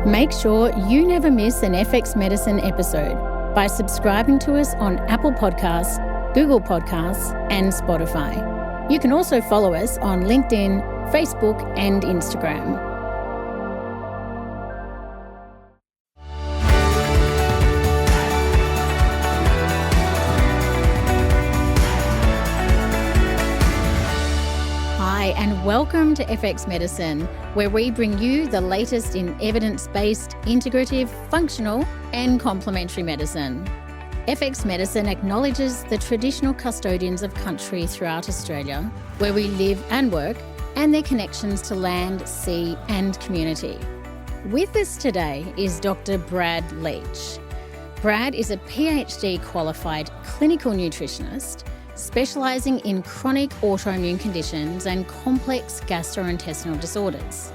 Make sure you never miss an FX Medicine episode by subscribing to us on Apple Podcasts, Google Podcasts, and Spotify. You can also follow us on LinkedIn, Facebook, and Instagram. Hi, and welcome to FX Medicine, where we bring you the latest in evidence-based, integrative, functional, and complementary medicine. FX Medicine acknowledges the traditional custodians of country throughout Australia, where we live and work, and their connections to land, sea, and community. With us today is Dr. Brad Leech. Brad is a PhD qualified clinical nutritionist, specialising in chronic autoimmune conditions and complex gastrointestinal disorders.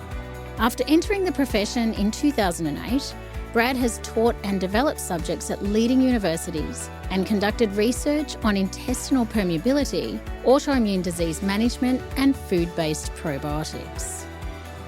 After entering the profession in 2008, Brad has taught and developed subjects at leading universities and conducted research on intestinal permeability, autoimmune disease management, and food-based probiotics.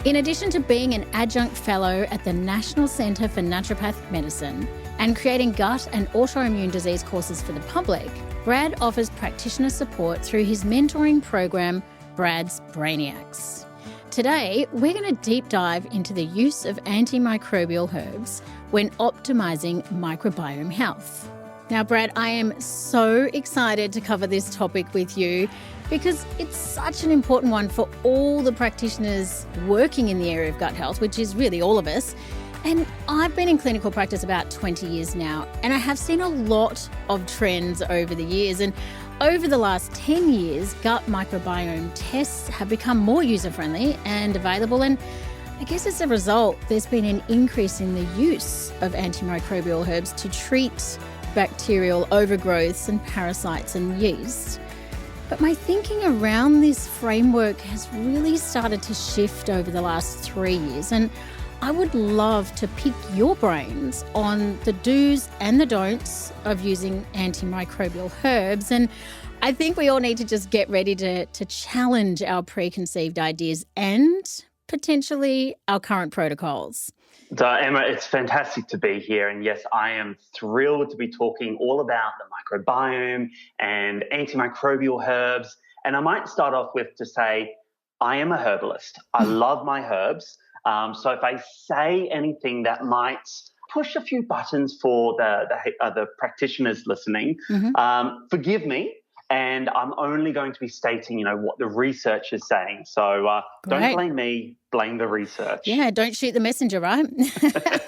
In addition to being an adjunct fellow at the National Centre for Naturopathic Medicine and creating gut and autoimmune disease courses for the public, Brad offers practitioner support through his mentoring program, Brad's Brainiacs. Today, we're going to deep dive into the use of antimicrobial herbs when optimising microbiome health. Now, Brad, I am so excited to cover this topic with you because it's such an important one for all the practitioners working in the area of gut health, which is really all of us. And I've been in clinical practice about 20 years now, and I have seen a lot of trends over the years. And over the last 10 years, gut microbiome tests have become more user-friendly and available. And I guess as a result, there's been an increase in the use of antimicrobial herbs to treat bacterial overgrowths and parasites and yeast. But my thinking around this framework has really started to shift over the last 3 years. And I would love to pick your brains on the do's and the don'ts of using antimicrobial herbs. And I think we all need to just get ready to challenge our preconceived ideas and potentially our current protocols. So, Emma, it's fantastic to be here. And yes, I am thrilled to be talking all about the microbiome and antimicrobial herbs. And I might start off with to say, I am a herbalist. I love my herbs. So if I say anything that might push a few buttons for the practitioners listening, forgive me. And I'm only going to be stating, what the research is saying. So don't blame me, blame the research. Yeah, don't shoot the messenger, right?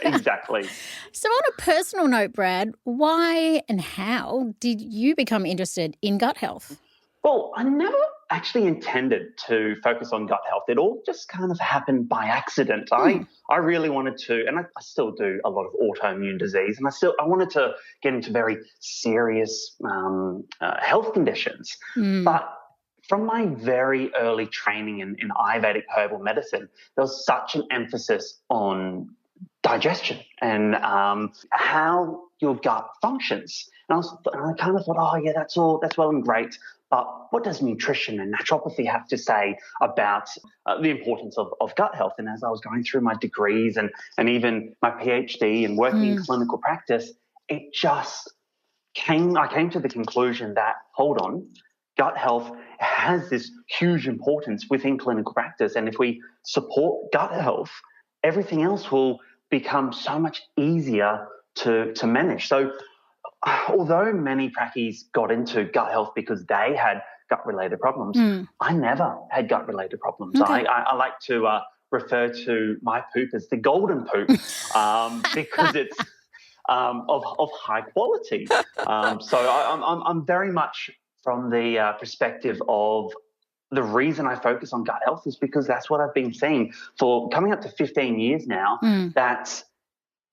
Exactly. So on a personal note, Brad, why and how did you become interested in gut health? Well, I never actually intended to focus on gut health. It all just kind of happened by accident. I really wanted to, and I still do a lot of autoimmune disease, and I wanted to get into very serious health conditions. But from my very early training in Ayurvedic herbal medicine, there was such an emphasis on digestion and how your gut functions. And I kind of thought, that's well and great. But what does nutrition and naturopathy have to say about the importance of gut health? And as I was going through my degrees and even my PhD and working in clinical practice, I came to the conclusion that, hold on, gut health has this huge importance within clinical practice. And if we support gut health, everything else will become so much easier to manage. So although many practices got into gut health because they had gut-related problems, I never had gut-related problems. Okay. I like to refer to my poop as the golden poop because it's of high quality. So I'm very much from the perspective of the reason I focus on gut health is because that's what I've been seeing for coming up to 15 years now, that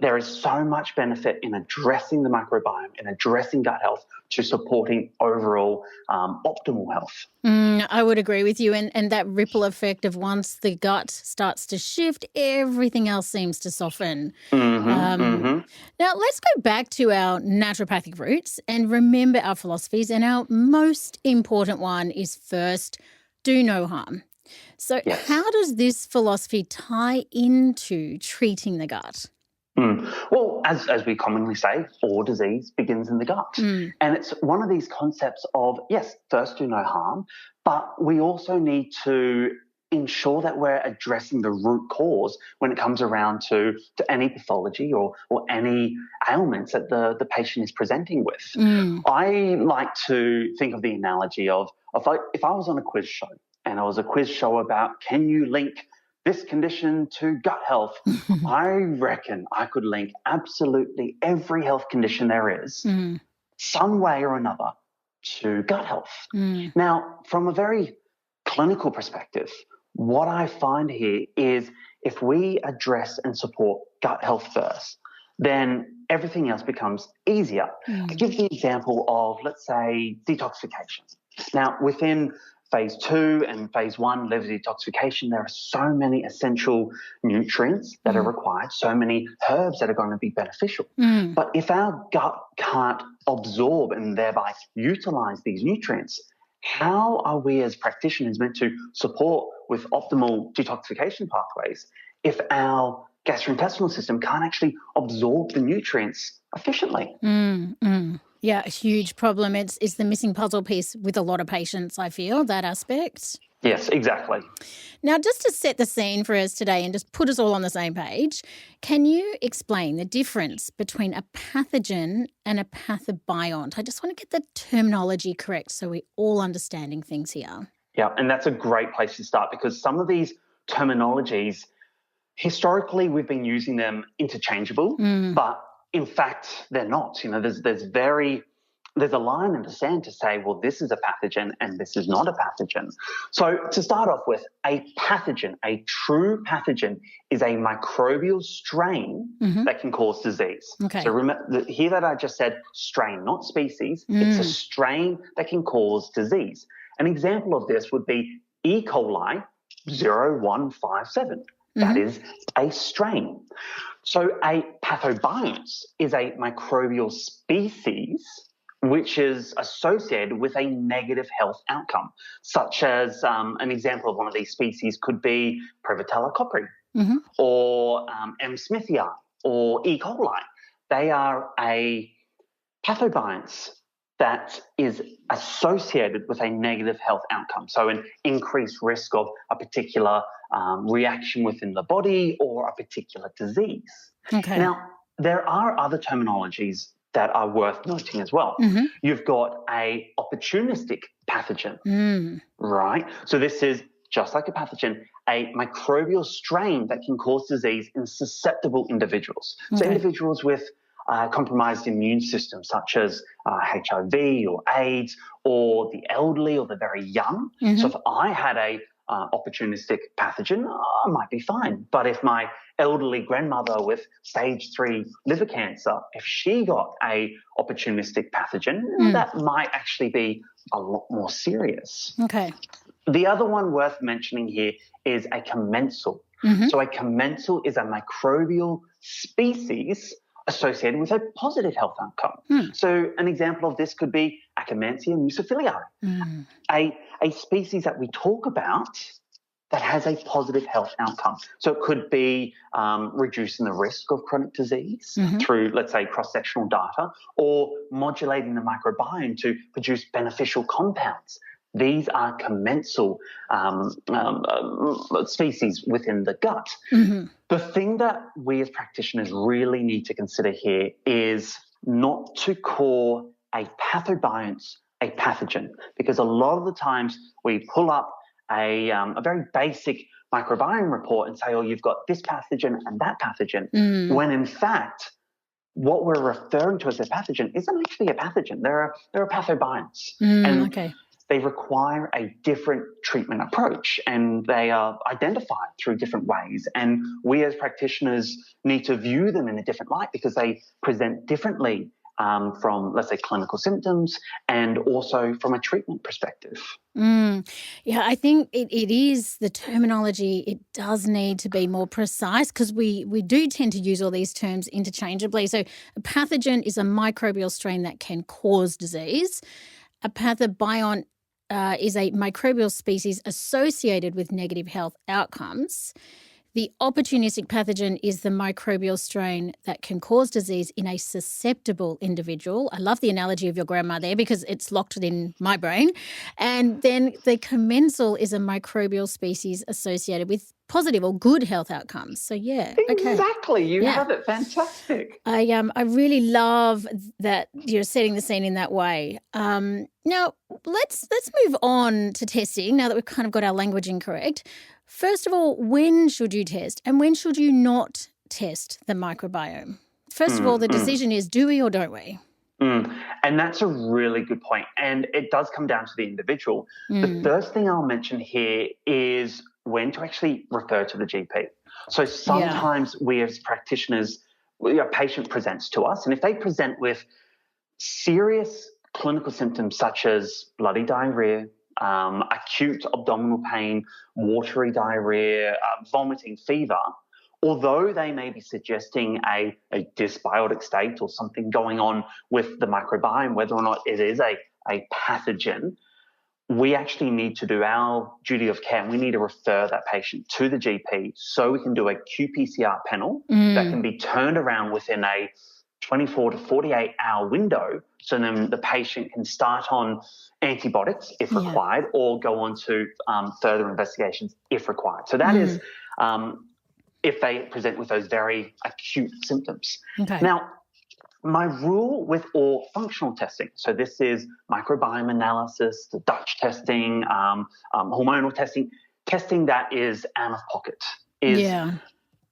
there is so much benefit in addressing the microbiome and addressing gut health to supporting overall optimal health. I would agree with you. And that ripple effect of once the gut starts to shift, everything else seems to soften. Now, let's go back to our naturopathic roots and remember our philosophies. And our most important one is first, do no harm. So Yes. how does this philosophy tie into treating the gut? Well, as we commonly say, all disease begins in the gut. And it's one of these concepts of, yes, first do no harm, but we also need to ensure that we're addressing the root cause when it comes around to any pathology or any ailments that the patient is presenting with. I like to think of the analogy of if I was on a quiz show and it was a quiz show about can you link this condition to gut health, I reckon I could link absolutely every health condition there is, some way or another, to gut health. Now, from a very clinical perspective, what I find here is if we address and support gut health first, then everything else becomes easier. I give the example of, let's say, detoxification. Now, within phase 2 and phase 1 liver detoxification, there are so many essential nutrients that are required, so many herbs that are going to be beneficial. But if our gut can't absorb and thereby utilize these nutrients, how are we as practitioners meant to support with optimal detoxification pathways if our gastrointestinal system can't actually absorb the nutrients efficiently? Yeah, a huge problem. It's the missing puzzle piece with a lot of patients, I feel, that aspect. Yes, exactly. Now, just to set the scene for us today and just put us all on the same page, can you explain the difference between a pathogen and a pathobiont? I just want to get the terminology correct so we're all understanding things here. Yeah, and that's a great place to start because some of these terminologies, historically, we've been using them interchangeable, but in fact, they're not. You know, there's a line in the sand to say, well, this is a pathogen and this is not a pathogen. So to start off with, a pathogen, a true pathogen, is a microbial strain that can cause disease. Okay. So remember, here that I just said strain, not species. It's a strain that can cause disease. An example of this would be E. coli 0157. That is a strain. So a pathobiont is a microbial species which is associated with a negative health outcome, such as an example of one of these species could be Prevotella cocci or M. smithii or E. coli. They are a pathobionts that is associated with a negative health outcome, so an increased risk of a particular reaction within the body or a particular disease. Okay. Now, there are other terminologies that are worth noting as well. You've got a opportunistic pathogen, right? So this is just like a pathogen, a microbial strain that can cause disease in susceptible individuals. So individuals with compromised immune systems such as HIV or AIDS or the elderly or the very young. So if I had a opportunistic pathogen, I might be fine. But if my elderly grandmother with stage 3 liver cancer, if she got a opportunistic pathogen, that might actually be a lot more serious. Okay. The other one worth mentioning here is a commensal. So a commensal is a microbial species associated with a positive health outcome. So an example of this could be Akkermansia mucifiliae, a species that we talk about that has a positive health outcome. So it could be reducing the risk of chronic disease through, let's say, cross-sectional data, or modulating the microbiome to produce beneficial compounds. These are commensal species within the gut. The thing that we as practitioners really need to consider here is not to call a pathobiont a pathogen, because a lot of the times we pull up a very basic microbiome report and say, oh, you've got this pathogen and that pathogen, when in fact what we're referring to as a pathogen isn't actually a pathogen. There are pathobionts. And they require a different treatment approach, and they are identified through different ways. And we as practitioners need to view them in a different light because they present differently from, let's say, clinical symptoms and also from a treatment perspective. Yeah, I think it is the terminology. It does need to be more precise because we do tend to use all these terms interchangeably. So a pathogen is a microbial strain that can cause disease. A pathobiont is a microbial species associated with negative health outcomes. The opportunistic pathogen is the microbial strain that can cause disease in a susceptible individual. I love the analogy of your grandma there because it's locked in my brain. And then the commensal is a microbial species associated with positive or good health outcomes. So, yeah. Okay. Exactly. You have it. Fantastic. I really love that you're setting the scene in that way. Now, let's move on to testing now that we've kind of got our languaging correct. First of all, when should you test and when should you not test the microbiome? First of all, the decision is do we or don't we? And that's a really good point. And it does come down to the individual. The first thing I'll mention here is when to actually refer to the GP. So sometimes we as practitioners, a patient presents to us, and if they present with serious clinical symptoms such as bloody diarrhea, acute abdominal pain, watery diarrhea, vomiting, fever, although they may be suggesting a dysbiotic state or something going on with the microbiome, whether or not it is a pathogen, we actually need to do our duty of care and we need to refer that patient to the GP so we can do a qPCR panel that can be turned around within a 24 to 48 hour window, so then the patient can start on antibiotics if required or go on to further investigations if required. So that is if they present with those very acute symptoms. Okay. Now, my rule with all functional testing, so this is microbiome analysis, the Dutch testing, hormonal testing that is out of pocket, is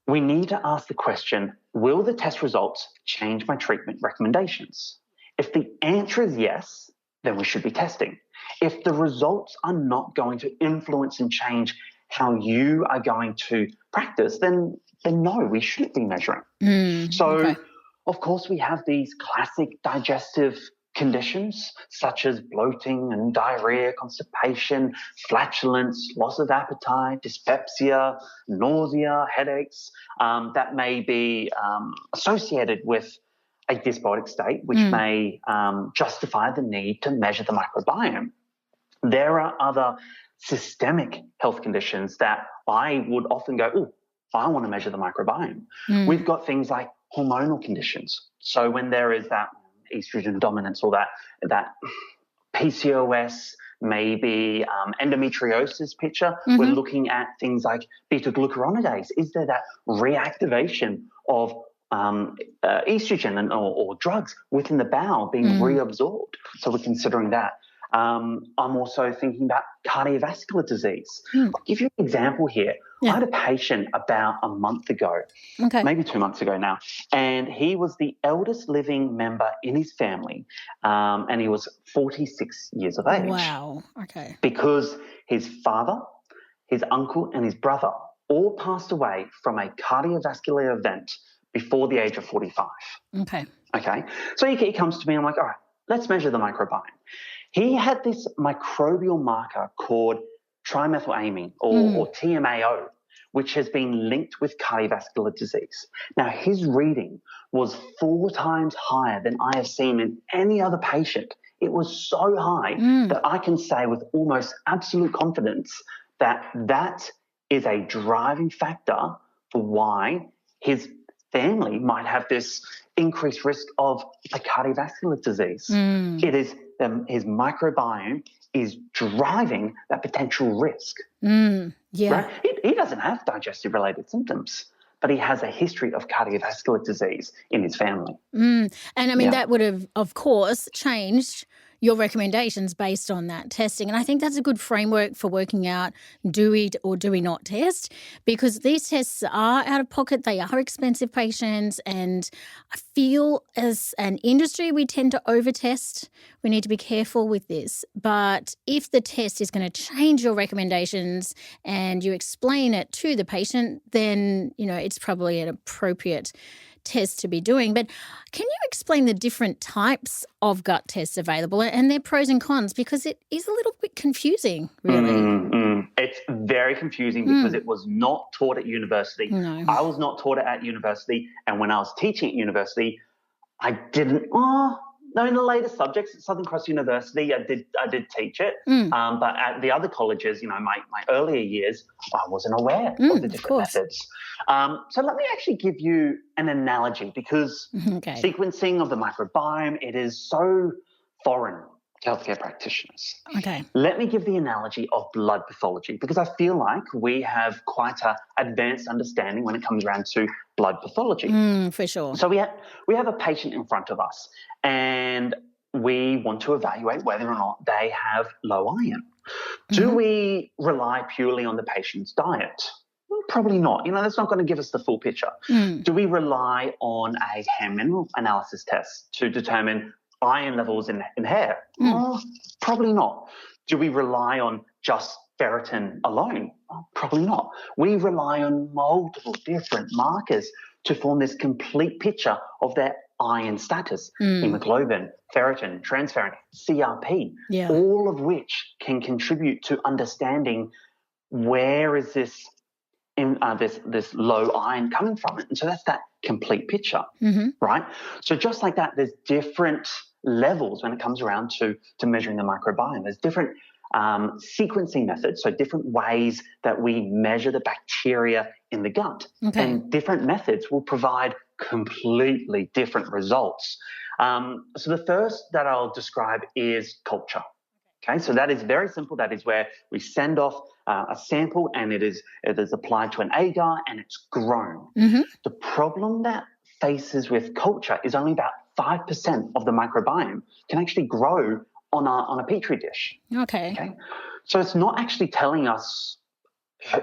we need to ask the question, will the test results change my treatment recommendations? If the answer is yes, then we should be testing. If the results are not going to influence and change how you are going to practice, then no, we shouldn't be measuring. Of course, we have these classic digestive conditions such as bloating and diarrhea, constipation, flatulence, loss of appetite, dyspepsia, nausea, headaches that may be associated with a dysbiotic state, which may justify the need to measure the microbiome. There are other systemic health conditions that I would often go, oh, I want to measure the microbiome. We've got things like hormonal conditions. So when there is that estrogen dominance or that PCOS, maybe endometriosis picture, we're looking at things like beta-glucuronidase. Is there that reactivation of estrogen or drugs within the bowel being reabsorbed? So we're considering that. I'm also thinking about cardiovascular disease. I'll give you an example here. I had a patient about a month ago, maybe 2 months ago now, and he was the eldest living member in his family, and he was 46 years of age. Wow, okay. Because his father, his uncle, and his brother all passed away from a cardiovascular event before the age of 45. Okay. So he comes to me, and I'm like, all right, let's measure the microbiome. He had this microbial marker called trimethylamine or TMAO, which has been linked with cardiovascular disease. Now, his reading was 4 times higher than I have seen in any other patient. It was so high that I can say with almost absolute confidence that that is a driving factor for why his family might have this increased risk of a cardiovascular disease. It is his microbiome is driving that potential risk. Right? He doesn't have digestive-related symptoms, but he has a history of cardiovascular disease in his family. And I mean, that would have, of course, changed your recommendations based on that testing. And I think that's a good framework for working out do we or do we not test, because these tests are out of pocket, they are expensive, patients, and I feel as an industry we tend to over-test. We need to be careful with this. But if the test is going to change your recommendations and you explain it to the patient, then, you know, it's probably an appropriate test to be doing. But can you explain the different types of gut tests available and their pros and cons? Because it is a little bit confusing, really. It's very confusing because it was not taught at university. No. I was not taught it at university. And when I was teaching at university, I didn't, No, in the later subjects at Southern Cross University, I did teach it. But at the other colleges, my earlier years, I wasn't aware of the different methods. So let me actually give you an analogy, because sequencing of the microbiome, it is so foreign to healthcare practitioners. Okay. Let me give the analogy of blood pathology, because I feel like we have quite an advanced understanding when it comes around to blood pathology. For sure. So we have a patient in front of us, and we want to evaluate whether or not they have low iron. Do we rely purely on the patient's diet? Well, probably not. That's not going to give us the full picture. Do we rely on a hair mineral analysis test to determine iron levels in hair? Well, probably not. Do we rely on just ferritin alone? Well, probably not. We rely on multiple different markers to form this complete picture of their iron status, hemoglobin, ferritin, transferrin, CRP, all of which can contribute to understanding where is this low iron coming from. And so that's that complete picture, right? So just like that, there's different levels when it comes around to measuring the microbiome. There's different sequencing methods, so different ways that we measure the bacteria in the gut. And different methods will provide completely different results. So the first that I'll describe is culture. Okay, so that is very simple. That is where we send off a sample, and it is applied to an agar, and it's grown. The problem that faces with culture is only about 5% of the microbiome can actually grow on a petri dish. Okay, so it's not actually telling us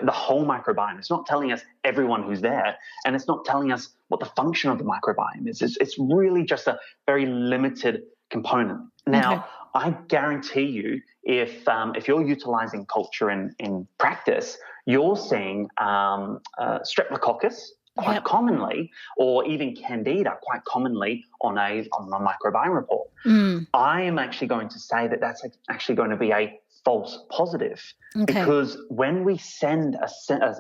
the whole microbiome. It's not telling us everyone who's there, and it's not telling us what the function of the microbiome is. It's really just a very limited component. Now, I guarantee you, if you're utilizing culture in practice, you're seeing streptococcus quite commonly, or even candida quite commonly on a microbiome report. I am actually going to say that that's actually going to be a false positive, because when we send a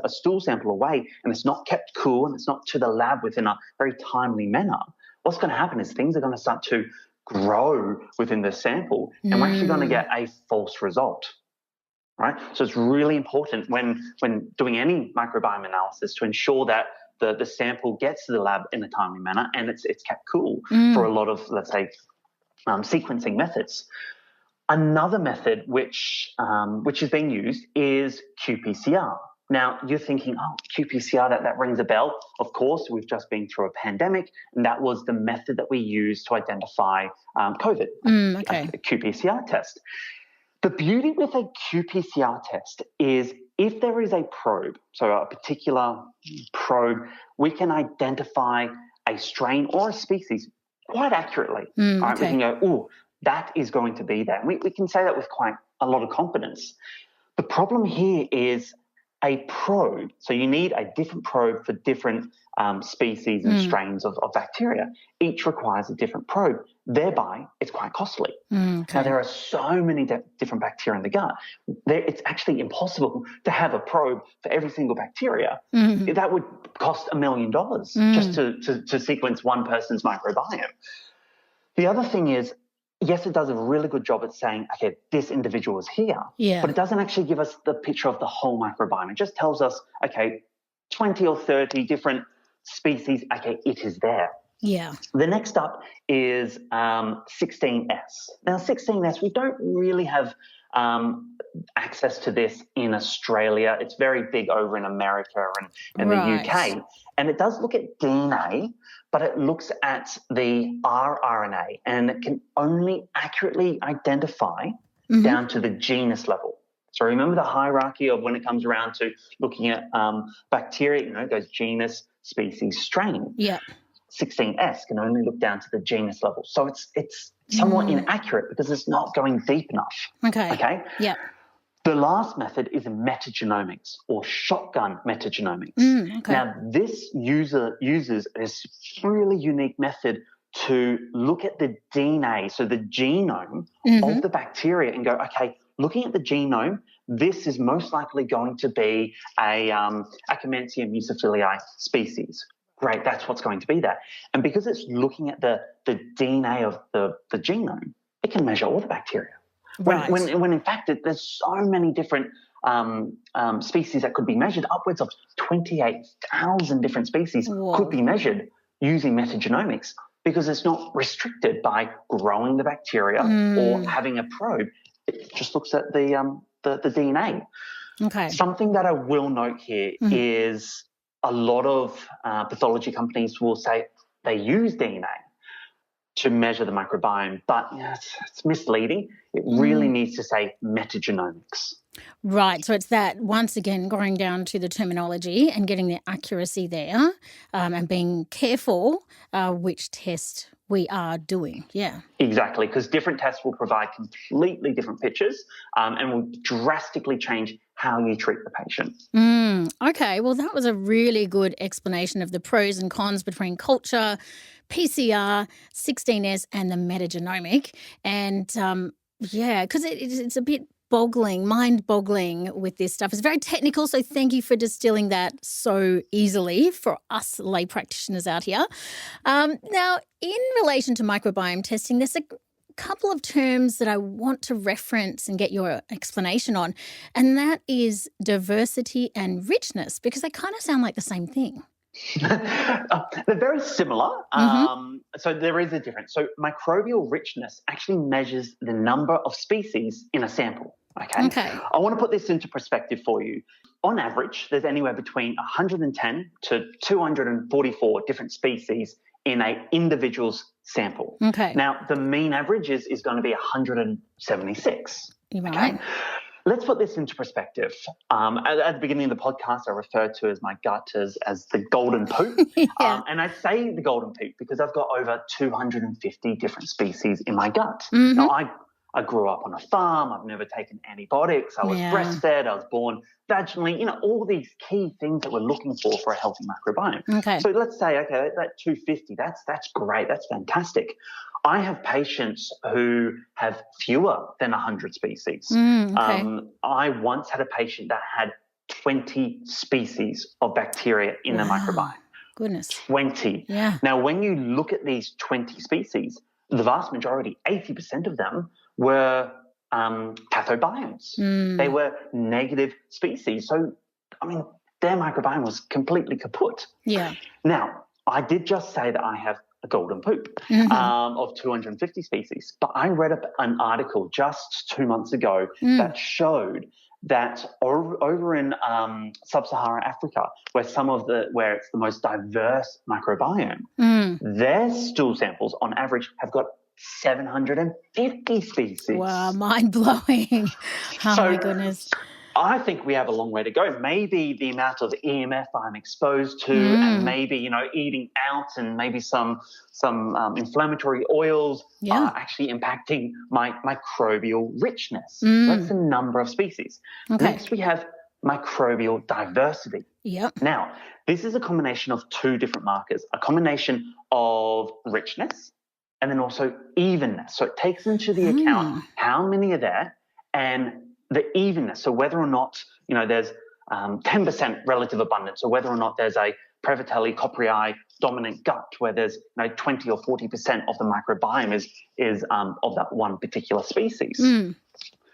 stool sample away and it's not kept cool and it's not to the lab within a very timely manner, what's going to happen is things are going to start to grow within the sample, and we're actually going to get a false result, right? So it's really important when doing any microbiome analysis to ensure that the sample gets to the lab in a timely manner, and it's kept cool for a lot of, let's say, sequencing methods. Another method which is being used is qPCR. Now, you're thinking, qPCR, that rings a bell. Of course, we've just been through a pandemic, and that was the method that we used to identify COVID, a qPCR test. The beauty with a qPCR test is if there is a probe, so a particular probe, we can identify a strain or a species quite accurately. Right? We can go, that is going to be that. We can say that with quite a lot of confidence. The problem here is a probe. So you need a different probe for different species and strains of bacteria. Each requires a different probe. Thereby, it's quite costly. Now, there are so many different bacteria in the gut. It's actually impossible to have a probe for every single bacteria. That would cost $1 million just to sequence one person's microbiome. The other thing is, yes, it does a really good job at saying, okay, this individual is here, but it doesn't actually give us the picture of the whole microbiome. It just tells us, okay, 20 or 30 different species, okay, it is there. The next up is 16S. Now, 16S, we don't really have access to this in Australia. It's very big over in America and the UK. And it does look at DNA, but it looks at the rRNA, and it can only accurately identify down to the genus level. So remember the hierarchy of when it comes around to looking at bacteria, it goes genus, species, strain. 16S can only look down to the genus level. So it's somewhat inaccurate because it's not going deep enough. Okay? The last method is metagenomics, or shotgun metagenomics. Now, this uses this really unique method to look at the DNA, so the genome of the bacteria, and go, okay, looking at the genome, this is most likely going to be a Akkermansia mucifilii species. great, that's what's going to be there. And because it's looking at the DNA of the genome, it can measure all the bacteria. Right. When in fact, there's so many different species that could be measured, upwards of 28,000 different species could be measured using metagenomics, because it's not restricted by growing the bacteria or having a probe. It just looks at the DNA. Okay. Something that I will note here is a lot of pathology companies will say they use DNA to measure the microbiome, but it's misleading. It really needs to say metagenomics. Right. So it's that, once again, going down to the terminology and getting the accuracy there, and being careful which test we are doing. Yeah. Exactly, because different tests will provide completely different pictures and will drastically change how you treat the patient. Okay. Well, that was a really good explanation of the pros and cons between culture, PCR, 16S, and the metagenomic. And because it's a bit mind-boggling with this stuff. It's very technical, so thank you for distilling that so easily for us lay practitioners out here. Now, in relation to microbiome testing, there's a couple of terms that I want to reference and get your explanation on, and that is diversity and richness, because they kind of sound like the same thing. They're very similar. So there is a difference. So microbial richness actually measures the number of species in a sample. Okay. I want to put this into perspective for you. On average, there's anywhere between 110 to 244 different species in an individual's sample. Okay. Now, the mean average is going to be 176. Right. Okay? Let's put this into perspective. At the beginning of the podcast, I referred to as my gut as the golden poop. And I say the golden poop because I've got over 250 different species in my gut. Now, I grew up on a farm. I've never taken antibiotics. I was breastfed. I was born vaginally. All these key things that we're looking for a healthy microbiome. Okay. So let's say, that 250, that's great. That's fantastic. I have patients who have fewer than 100 species. I once had a patient that had 20 species of bacteria in the microbiome. Goodness. 20. Yeah. Now, when you look at these 20 species, the vast majority, 80% of them, were pathobionts. They were negative species. So, their microbiome was completely kaput. Yeah. Now, I did just say that I have a golden poop of 250 species. But I read an article just 2 months ago that showed that over in sub-Saharan Africa, where it's the most diverse microbiome, their stool samples on average have got 750 species. Wow, mind-blowing. My goodness. I think we have a long way to go. Maybe the amount of EMF I'm exposed to, and maybe eating out, and maybe some inflammatory oils are actually impacting my microbial richness. That's the number of species. Next, we have microbial diversity. Now, this is a combination of two different markers: a combination of richness and then also evenness. So it takes into the account how many are there and the evenness, so whether or not there's 10% relative abundance, or whether or not there's a Prevotella coprii dominant gut where there's 20 or 40% of the microbiome is of that one particular species.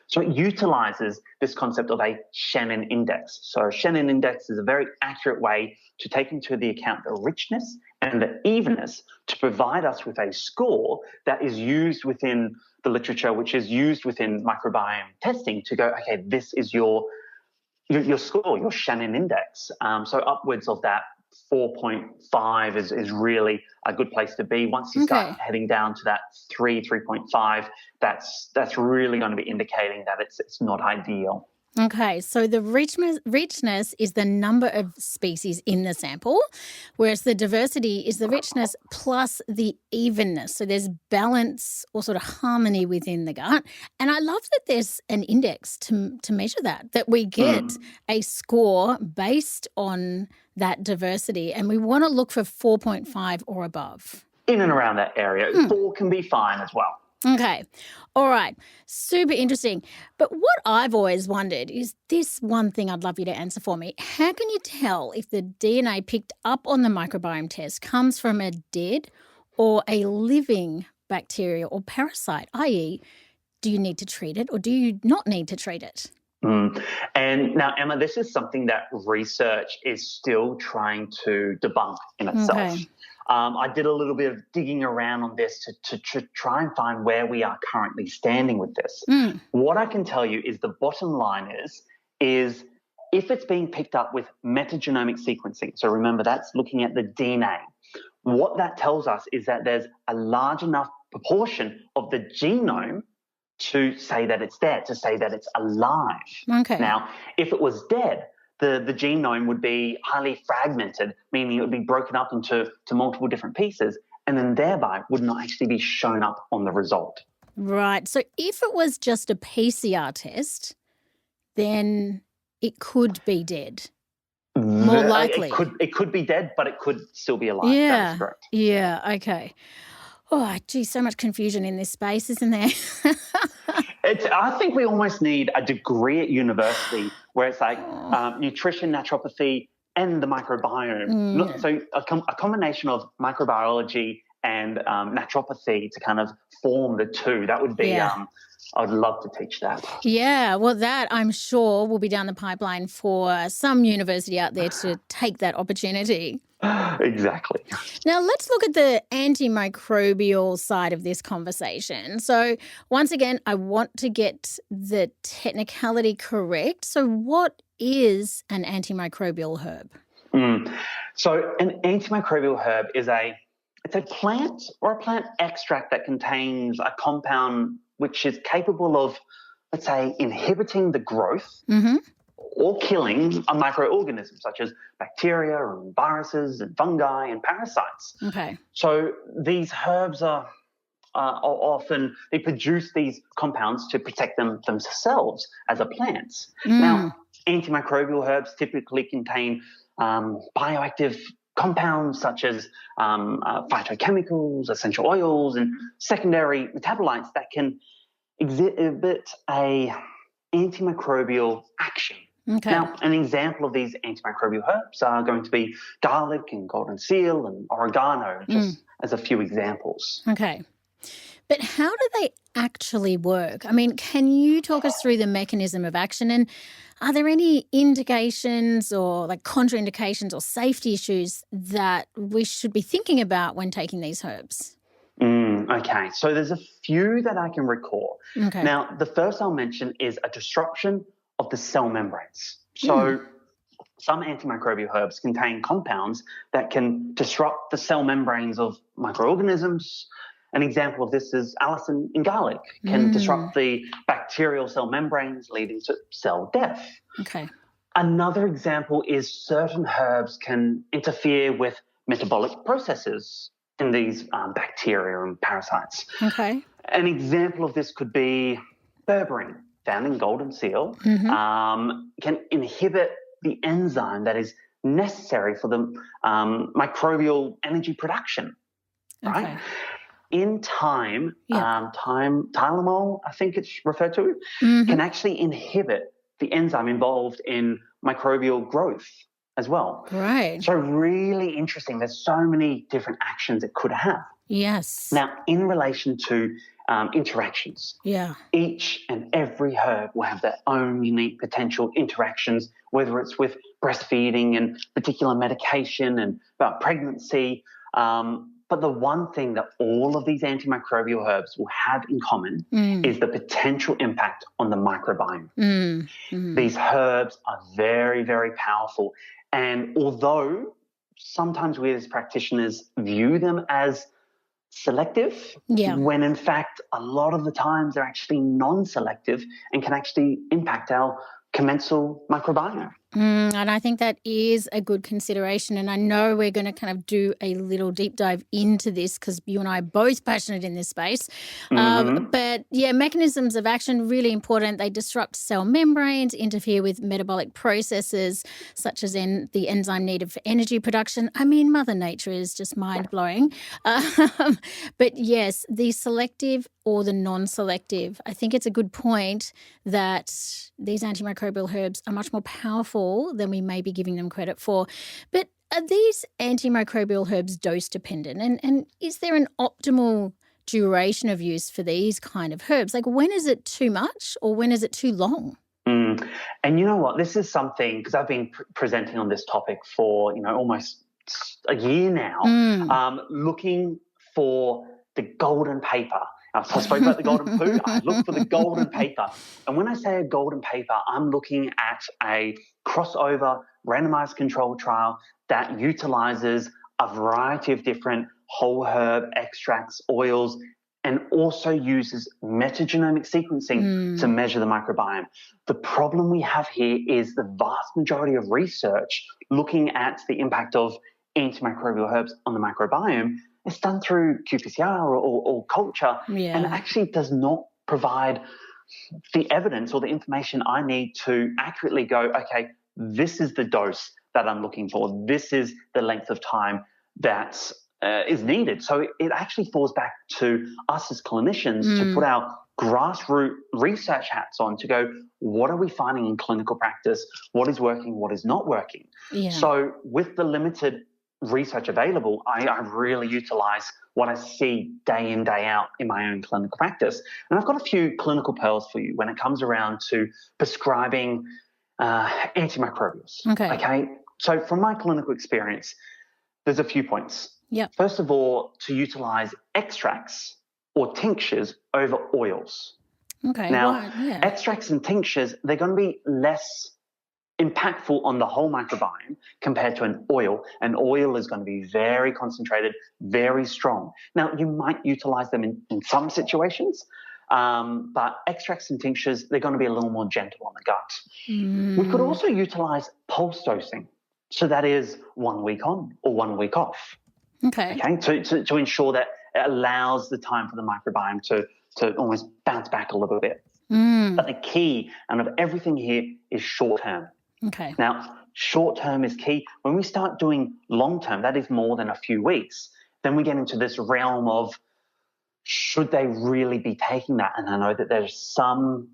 So it utilizes this concept of a Shannon index. So a Shannon index is a very accurate way to take into the account the richness and the evenness to provide us with a score that is used within the literature, which is used within microbiome testing to go, okay, this is your score, your Shannon index. So upwards of that 4.5 is really a good place to be. Once you start heading down to that 3.5, that's really going to be indicating that it's not ideal. Okay, so the richness is the number of species in the sample, whereas the diversity is the richness plus the evenness. So there's balance or sort of harmony within the gut. And I love that there's an index to measure that we get a score based on that diversity. And we want to look for 4.5 or above. In and around that area. 4 can be fine as well. Okay. All right. Super interesting. But what I've always wondered is this one thing I'd love you to answer for me. How can you tell if the DNA picked up on the microbiome test comes from a dead or a living bacteria or parasite, i.e., do you need to treat it or do you not need to treat it? And now, Emma, this is something that research is still trying to debunk in itself. Okay. I did a little bit of digging around on this to try and find where we are currently standing with this. What I can tell you is the bottom line is if it's being picked up with metagenomic sequencing, so remember that's looking at the DNA, what that tells us is that there's a large enough proportion of the genome to say that it's dead, to say that it's alive. Okay. Now, if it was dead, the genome would be highly fragmented, meaning it would be broken up into multiple different pieces, and then thereby would not actually be shown up on the result. Right. So if it was just a PCR test, then it could be dead. More likely. It could be dead, but it could still be alive. Yeah. That is correct. Yeah. Okay. Oh, gee, so much confusion in this space, isn't there? I think we almost need a degree at university where it's like nutrition, naturopathy, and the microbiome. So a combination of microbiology and naturopathy to kind of form the two. That would be, I'd love to teach that. Yeah, well, that I'm sure will be down the pipeline for some university out there to take that opportunity. Exactly. Now, let's look at the antimicrobial side of this conversation. So, once again, I want to get the technicality correct. So, what is an antimicrobial herb? So, an antimicrobial herb is it's a plant or a plant extract that contains a compound which is capable of, let's say, inhibiting the growth or killing a microorganism such as bacteria and viruses and fungi and parasites. Okay. So these herbs are often, they produce these compounds to protect themselves as a plant. Now, antimicrobial herbs typically contain bioactive compounds such as phytochemicals, essential oils, and secondary metabolites that can exhibit a antimicrobial action. Okay. Now, an example of these antimicrobial herbs are going to be garlic and golden seal and oregano, just as a few examples. Okay. But how do they actually work? I mean, can you talk us through the mechanism of action, and are there any indications or like contraindications or safety issues that we should be thinking about when taking these herbs? Okay, so there's a few that I can recall. Okay. Now, the first I'll mention is a disruption of the cell membranes. So some antimicrobial herbs contain compounds that can disrupt the cell membranes of microorganisms. An example of this is allicin in garlic, can disrupt the bacterial cell membranes, leading to cell death. Okay. Another example is certain herbs can interfere with metabolic processes in these bacteria and parasites. Okay. An example of this could be berberine, found in golden seal, can inhibit the enzyme that is necessary for the microbial energy production, right? Okay. In time, Tylenol, I think it's referred to, can actually inhibit the enzyme involved in microbial growth as well. Right. So really interesting. There's so many different actions it could have. Yes. Now, in relation to interactions, each and every herb will have their own unique potential interactions, whether it's with breastfeeding and particular medication and pregnancy. But the one thing that all of these antimicrobial herbs will have in common is the potential impact on the microbiome. These herbs are very, very powerful. And although sometimes we as practitioners view them as selective, when in fact a lot of the times they're actually non-selective and can actually impact our commensal microbiome. And I think that is a good consideration. And I know we're going to kind of do a little deep dive into this because you and I are both passionate in this space. But yeah, mechanisms of action, really important. They disrupt cell membranes, interfere with metabolic processes such as in the enzyme needed for energy production. I mean, Mother Nature is just mind-blowing. But yes, the selective or the non-selective. I think it's a good point that these antimicrobial herbs are much more powerful than we may be giving them credit for. But are these antimicrobial herbs dose dependent? And is there an optimal duration of use for these kind of herbs? Like, when is it too much or when is it too long? And you know what? This is something, because I've been presenting on this topic for, almost a year now, looking for the golden paper. So I spoke about the golden poo. I look for the golden paper. And when I say a golden paper, I'm looking at a crossover randomized control trial that utilizes a variety of different whole herb extracts, oils, and also uses metagenomic sequencing to measure the microbiome. The problem we have here is the vast majority of research looking at the impact of antimicrobial herbs on the microbiome is done through qPCR or culture and actually does not provide the evidence or the information I need to accurately go, okay, this is the dose that I'm looking for. This is the length of time that is needed. So it actually falls back to us as clinicians to put our grassroots research hats on to go, what are we finding in clinical practice? What is working? What is not working? Yeah. So with the limited research available, I really utilize what I see day in, day out in my own clinical practice. And I've got a few clinical pearls for you when it comes around to prescribing antimicrobials. Okay. So from my clinical experience, there's a few points. First of all, to utilize extracts or tinctures over oils. Now, extracts and tinctures, they're going to be less impactful on the whole microbiome compared to an oil. An oil is going to be very concentrated, very strong. Now, you might utilize them in some situations, but extracts and tinctures, they're going to be a little more gentle on the gut. We could also utilize pulse dosing. So that is 1 week on or 1 week off. Okay. To ensure that it allows the time for the microbiome to almost bounce back a little bit. But the key and of everything here is short term. Okay. Now, short term is key. When we start doing long term, that is more than a few weeks, then we get into this realm of should they really be taking that? And I know that there's some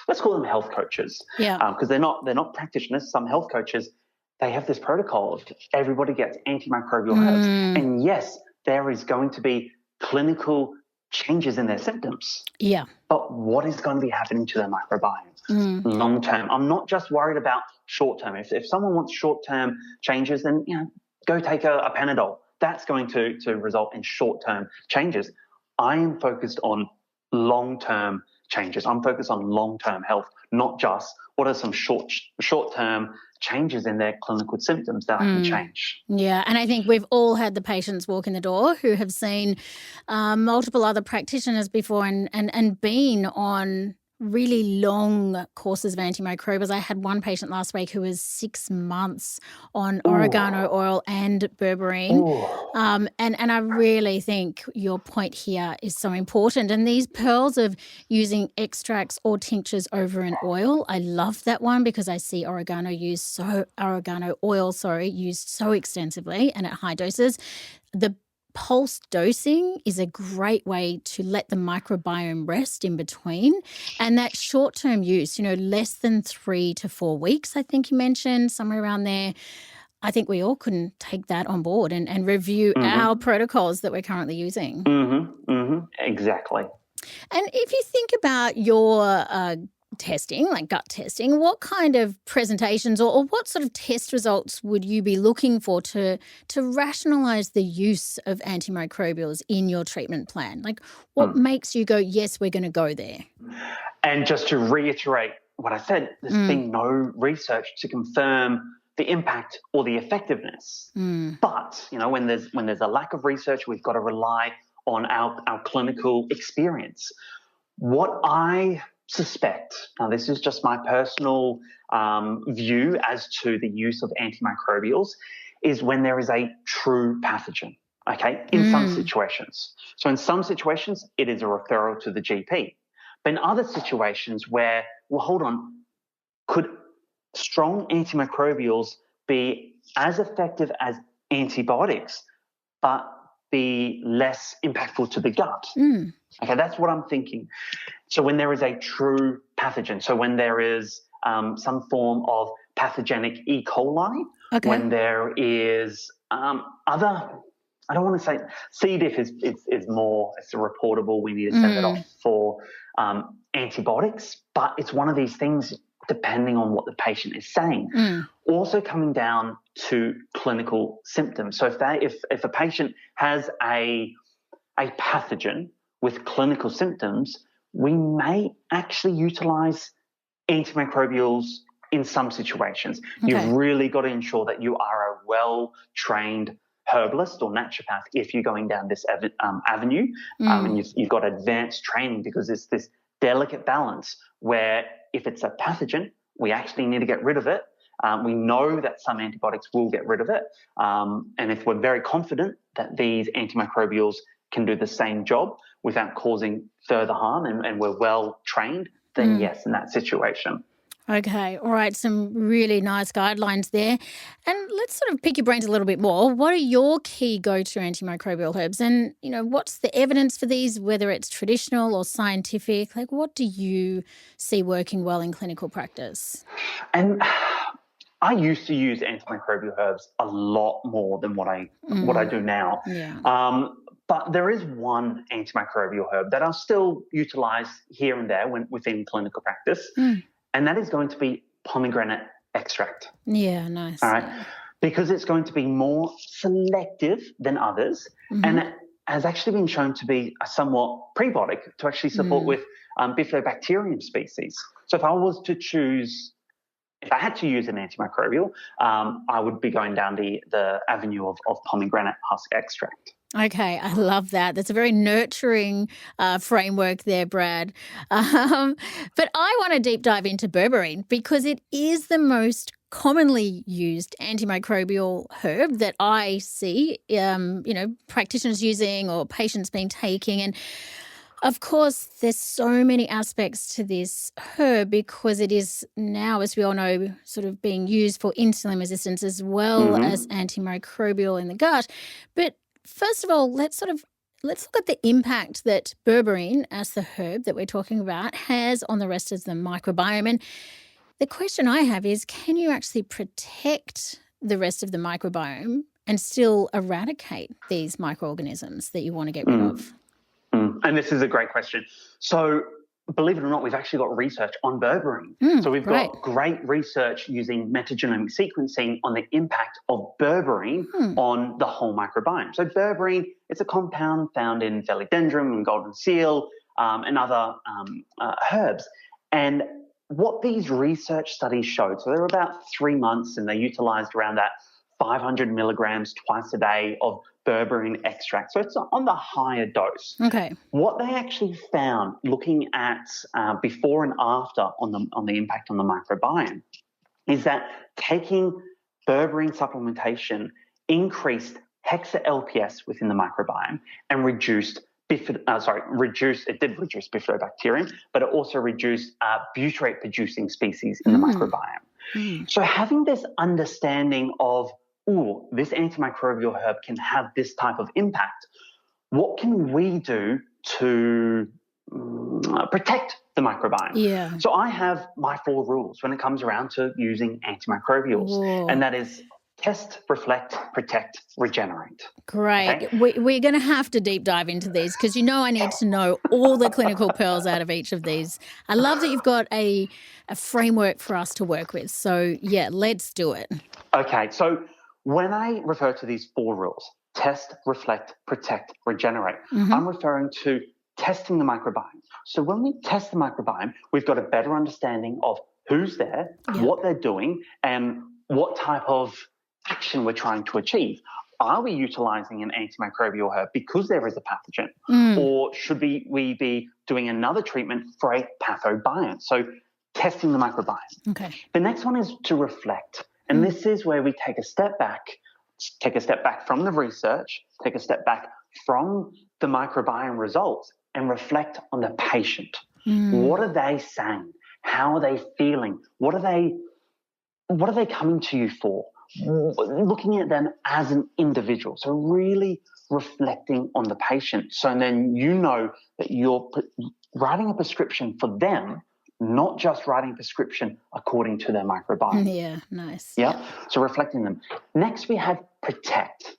let's call them health coaches. Because they're not practitioners. Some health coaches, they have this protocol of everybody gets antimicrobial herbs. And yes, there is going to be clinical changes in their symptoms. But what is going to be happening to their microbiome long term? I'm not just worried about short term. If someone wants short term changes, then go take a Panadol. That's going to result in short term changes. I am focused on long term changes. I'm focused on long term health, not just what are some short term changes in their clinical symptoms that I can change. Yeah, and I think we've all had the patients walk in the door who have seen multiple other practitioners before and been on really long courses of antimicrobials. I had one patient last week who was 6 months on oregano oil and berberine. And I really think your point here is so important. And these pearls of using extracts or tinctures over an oil, I love that one because I see oregano oil used so extensively and at high doses. The pulse dosing is a great way to let the microbiome rest in between. And that short-term use, less than 3 to 4 weeks, I think you mentioned, somewhere around there. I think we all can take that on board and review our protocols that we're currently using. Exactly. And if you think about your testing, like gut testing, what kind of presentations or what sort of test results would you be looking for to rationalize the use of antimicrobials in your treatment plan? Like what makes you go, yes, we're going to go there? And just to reiterate what I said, there's been no research to confirm the impact or the effectiveness. But, when there's a lack of research, we've got to rely on our clinical experience. What I suspect, now this is just my personal view as to the use of antimicrobials, is when there is a true pathogen, okay, in some situations. So in some situations, it is a referral to the GP. But in other situations where, well, hold on, could strong antimicrobials be as effective as antibiotics, but be less impactful to the gut? Okay, that's what I'm thinking. So when there is a true pathogen, so when there is some form of pathogenic E. coli, when there is other, I don't want to say C. diff is more, it's a reportable, we need to send it off for antibiotics, but it's one of these things depending on what the patient is saying. Also coming down to clinical symptoms. So if a patient has a pathogen with clinical symptoms, we may actually utilize antimicrobials in some situations. You've really got to ensure that you are a well-trained herbalist or naturopath if you're going down this avenue, and you've got advanced training, because it's this delicate balance where if it's a pathogen, we actually need to get rid of it. We know that some antibiotics will get rid of it, and if we're very confident that these antimicrobials can do the same job without causing further harm, and we're well trained, then yes, in that situation. Okay, all right, some really nice guidelines there. And let's sort of pick your brains a little bit more. What are your key go-to antimicrobial herbs? And, what's the evidence for these, whether it's traditional or scientific? Like, what do you see working well in clinical practice? And I used to use antimicrobial herbs a lot more than what I do now. Yeah. But there is one antimicrobial herb that I'll still utilize here and there within clinical practice. And that is going to be pomegranate extract. Yeah, nice. All right, because it's going to be more selective than others, and it has actually been shown to be a somewhat prebiotic to actually support with bifidobacterium species. So if I had to use an antimicrobial, I would be going down the avenue of pomegranate husk extract. Okay, I love that. That's a very nurturing framework there, Brad. But I want to deep dive into berberine because it is the most commonly used antimicrobial herb that I see, practitioners using or patients been taking. And of course, there's so many aspects to this herb because it is now, as we all know, sort of being used for insulin resistance as well as antimicrobial in the gut. But first of all, let's look at the impact that berberine, as the herb that we're talking about, has on the rest of the microbiome. And the question I have is, can you actually protect the rest of the microbiome and still eradicate these microorganisms that you want to get rid of? And this is a great question. So believe it or not, we've actually got research on berberine. So we've got great research using metagenomic sequencing on the impact of berberine on the whole microbiome. So berberine, it's a compound found in philodendron and golden seal and other herbs. And what these research studies showed, so they were about 3 months and they utilized around that 500 milligrams twice a day of berberine extract. So it's on the higher dose. Okay. What they actually found looking at before and after on the impact on the microbiome is that taking berberine supplementation increased hexa-LPS within the microbiome and reduced bifidobacterium, but it also reduced butyrate-producing species in the microbiome. So having this understanding of, this antimicrobial herb can have this type of impact, what can we do to protect the microbiome? Yeah. So I have my 4 rules when it comes around to using antimicrobials, and that is test, reflect, protect, regenerate. Great. Okay? We're going to have to deep dive into these because I need to know all the clinical pearls out of each of these. I love that you've got a framework for us to work with. So, yeah, let's do it. Okay, so when I refer to these 4 rules, test, reflect, protect, regenerate, I'm referring to testing the microbiome. So when we test the microbiome, we've got a better understanding of who's there, what they're doing, and what type of action we're trying to achieve. are we utilizing an antimicrobial herb because there is a pathogen? Or should we be doing another treatment for a pathobiont? So testing the microbiome. Okay. The next one is to reflect. And this is where we take a step back from the research, take a step back from the microbiome results and reflect on the patient. What are they saying? How are they feeling? What are they coming to you for? Looking at them as an individual. So really reflecting on the patient. So then you know that you're writing a prescription for them, not just writing a prescription according to their microbiome. Yeah, nice. Yeah. So reflecting them. Next, we have protect.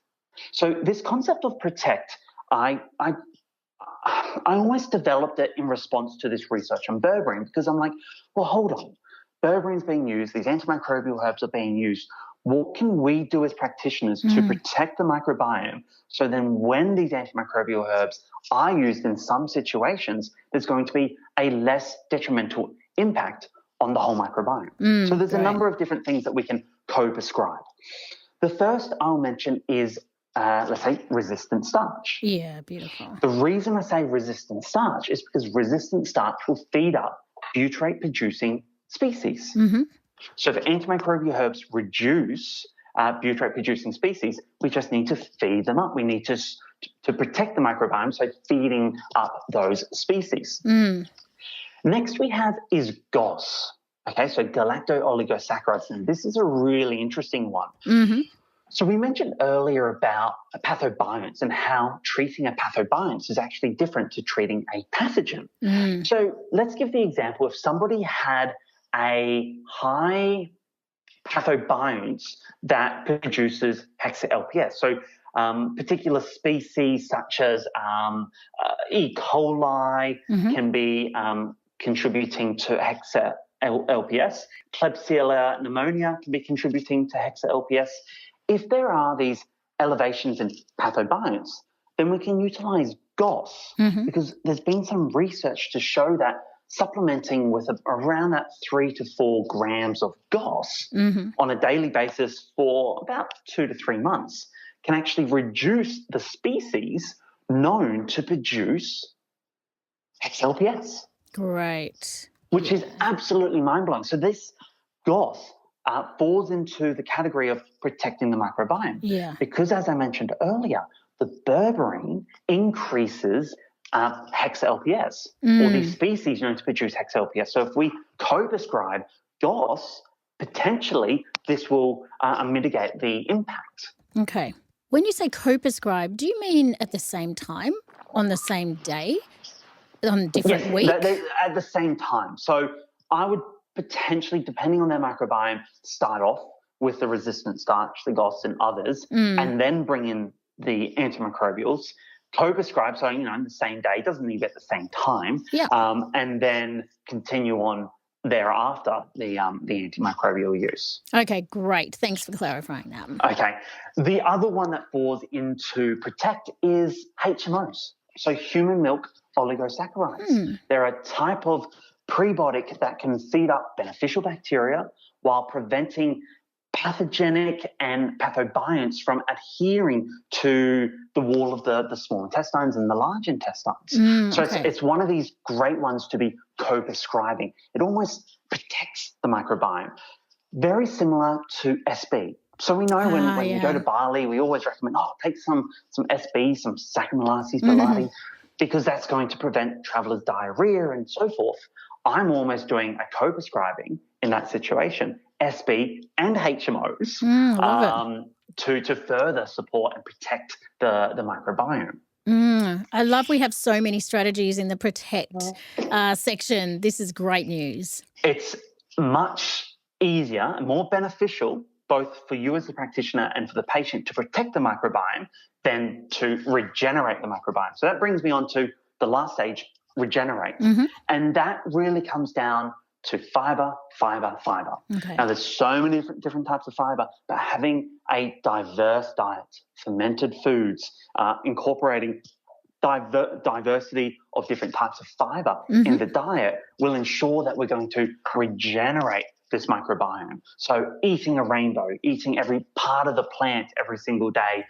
So this concept of protect, I almost developed it in response to this research on berberine, because I'm like, well, hold on. Berberine's being used. These antimicrobial herbs are being used. What can we do as practitioners to protect the microbiome so then when these antimicrobial herbs are used in some situations, there's going to be a less detrimental impact on the whole microbiome? So there's a number of different things that we can co-prescribe. The first I'll mention is, let's say, resistant starch. Yeah, beautiful. The reason I say resistant starch is because resistant starch will feed up butyrate-producing species. So if antimicrobial herbs reduce butyrate-producing species, we just need to feed them up. We need to protect the microbiome, so feeding up those species. Next we have is GOS. Okay, so galacto-oligosaccharides. And this is a really interesting one. So we mentioned earlier about pathobionts and how treating a pathobiont is actually different to treating a pathogen. So let's give the example. If somebody had a high pathobiont that produces hexa-LPS, so particular species such as E. coli can be contributing to hexa-LPS. Klebsiella pneumonia can be contributing to hexa-LPS. If there are these elevations in pathobionts, then we can utilize GOS because there's been some research to show that supplementing with around that 3 to 4 grams of GOS on a daily basis for about 2 to 3 months can actually reduce the species known to produce hexa-LPS. Great. Which is absolutely mind-blowing. So this GOS falls into the category of protecting the microbiome. Yeah. Because as I mentioned earlier, the berberine increases hexa-LPS, or these species known to produce hexa-LPS. So if we co-prescribe GOS, potentially this will mitigate the impact. Okay. When you say co-prescribe, do you mean at the same time, on the same day, on different weeks? At the same time. So I would potentially, depending on their microbiome, start off with the resistant starch, the GOS and others, and then bring in the antimicrobials, co-prescribe, so, in the same day, doesn't need to be at the same time, and then continue on thereafter the antimicrobial use. Okay, great. Thanks for clarifying that. Okay. The other one that falls into protect is HMOs, so human milk oligosaccharides. They're a type of prebiotic that can feed up beneficial bacteria while preventing pathogenic and pathobionts from adhering to the wall of the small intestines and the large intestines. So it's one of these great ones to be co-prescribing. It almost protects the microbiome. Very similar to SB. So we know when we go to Bali, we always recommend, take some SB, some Saccharomyces boulardii, because that's going to prevent travelers' diarrhea and so forth. I'm almost doing a co-prescribing in that situation, SB and HMOs, to further support and protect the microbiome. I love we have so many strategies in the protect section. This is great news. It's much easier and more beneficial both for you as the practitioner and for the patient to protect the microbiome than to regenerate the microbiome. So that brings me on to the last stage, regenerate. And that really comes down to fiber. Okay. Now, there's so many different types of fiber, but having a diverse diet, fermented foods, incorporating diversity of different types of fiber in the diet will ensure that we're going to regenerate this microbiome. So eating a rainbow, eating every part of the plant every single day,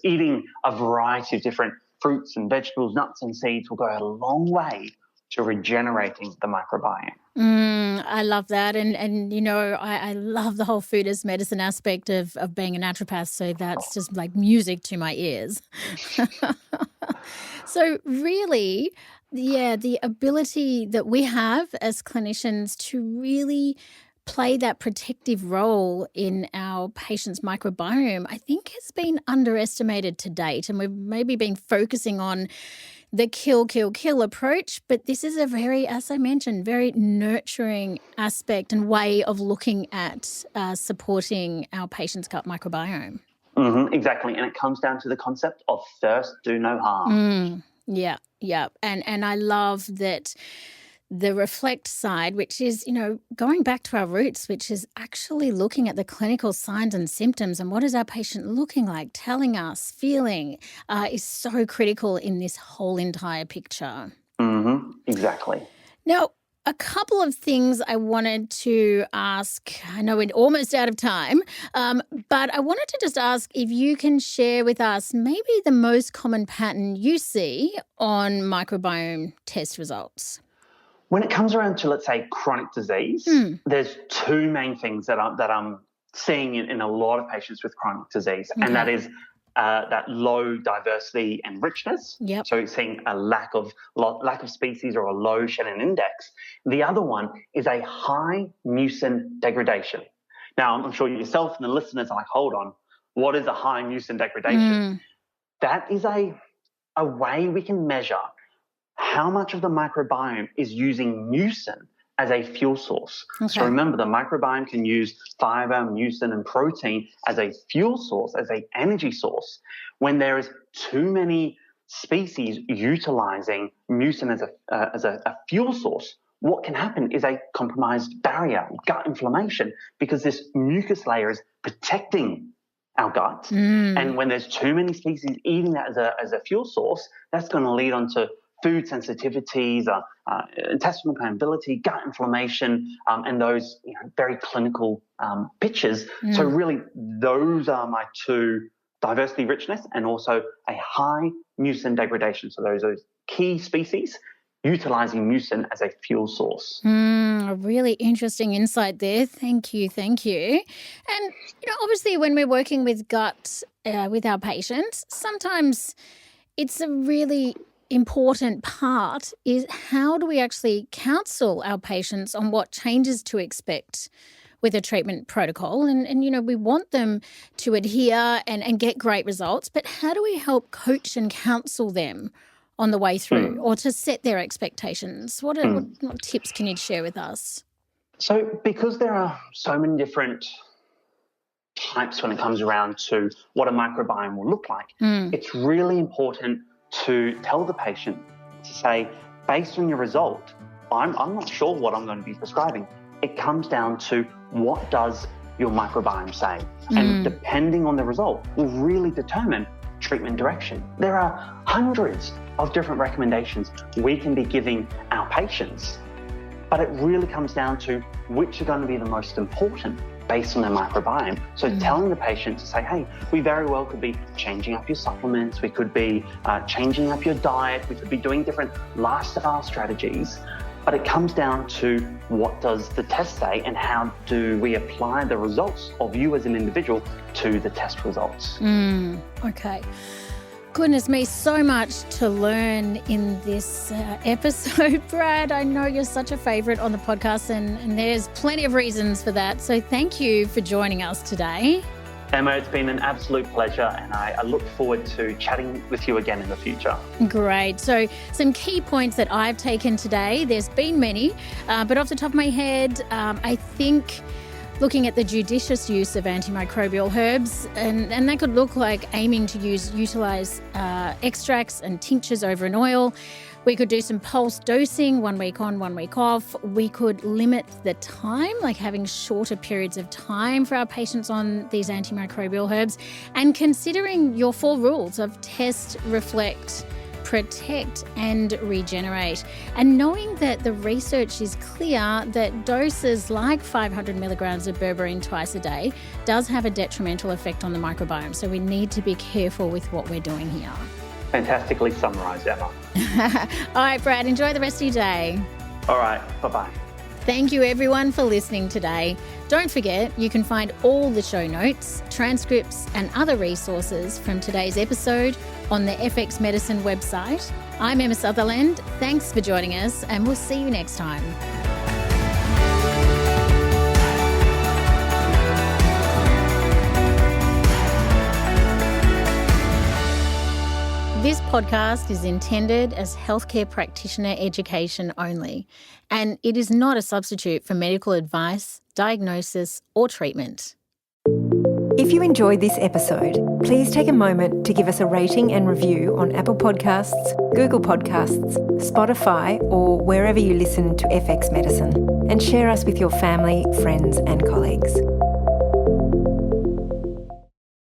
eating a variety of different fruits and vegetables, nuts and seeds will go a long way to regenerating the microbiome. I love that. And you know, I love the whole food as medicine aspect of being a naturopath. So that's just like music to my ears. So really, yeah, the ability that we have as clinicians to really play that protective role in our patient's microbiome, I think has been underestimated to date. And we've maybe been focusing on the kill approach, but this is a very, as I mentioned, very nurturing aspect and way of looking at supporting our patient's gut microbiome. Exactly. And it comes down to the concept of first do no harm. Yeah. And I love that the reflect side, which is, you know, going back to our roots, which is actually looking at the clinical signs and symptoms and what is our patient looking like, telling us, feeling, is so critical in this whole entire picture. Exactly. Now, a couple of things I wanted to ask. I know we're almost out of time, but I wanted to just ask if you can share with us maybe the most common pattern you see on microbiome test results. When it comes around to, let's say, chronic disease, there's two main things that I'm seeing in a lot of patients with chronic disease, and that is that low diversity and richness. So you're seeing a lack of species or a low Shannon index. The other one is a high mucin degradation. Now, I'm sure yourself and the listeners are like, hold on, what is a high mucin degradation? That is a way we can measure how much of the microbiome is using mucin as a fuel source. So remember, the microbiome can use fiber, mucin, and protein as a fuel source, as an energy source. When there is too many species utilizing mucin as a fuel source, what can happen is a compromised barrier, gut inflammation, because this mucus layer is protecting our gut. And when there's too many species eating that as a fuel source, that's going to lead on to food sensitivities, intestinal permeability, gut inflammation, and those very clinical pictures. So really, those are my two: diversity, richness, and also a high mucin degradation. So those are key species utilizing mucin as a fuel source. A really interesting insight there. Thank you. And obviously, when we're working with gut with our patients, sometimes it's a really important part is how do we actually counsel our patients on what changes to expect with a treatment protocol. And we want them to adhere and get great results, but how do we help coach and counsel them on the way through or to set their expectations? What tips can you share with us? So because there are so many different types when it comes around to what a microbiome will look like, it's really important to tell the patient to say, based on your result, I'm not sure what I'm going to be prescribing. It comes down to what does your microbiome say? And depending on the result will really determine treatment direction. There are hundreds of different recommendations we can be giving our patients, but it really comes down to which are going to be the most important based on their microbiome. So telling the patient to say, hey, we very well could be changing up your supplements, we could be changing up your diet, we could be doing different lifestyle strategies, but it comes down to what does the test say and how do we apply the results of you as an individual to the test results. Okay. Goodness me, so much to learn in this episode, Brad. I know you're such a favourite on the podcast and there's plenty of reasons for that. So thank you for joining us today. Emma, it's been an absolute pleasure and I look forward to chatting with you again in the future. Great. So some key points that I've taken today, there's been many, but off the top of my head, I think looking at the judicious use of antimicrobial herbs, and that could look like aiming to utilize extracts and tinctures over an oil. We could do some pulse dosing, 1 week on, 1 week off. We could limit the time, like having shorter periods of time for our patients on these antimicrobial herbs, and considering your 4 rules of test, reflect, protect and regenerate. And knowing that the research is clear that doses like 500 milligrams of berberine twice a day does have a detrimental effect on the microbiome. So we need to be careful with what we're doing here. Fantastically summarised, Emma. All right, Brad, enjoy the rest of your day. All right, bye-bye. Thank you everyone for listening today. Don't forget, you can find all the show notes, transcripts and other resources from today's episode on the FX Medicine website. I'm Emma Sutherland. Thanks for joining us and we'll see you next time. This podcast is intended as healthcare practitioner education only, and it is not a substitute for medical advice, diagnosis, or treatment. If you enjoyed this episode, please take a moment to give us a rating and review on Apple Podcasts, Google Podcasts, Spotify, or wherever you listen to FX Medicine, and share us with your family, friends, and colleagues.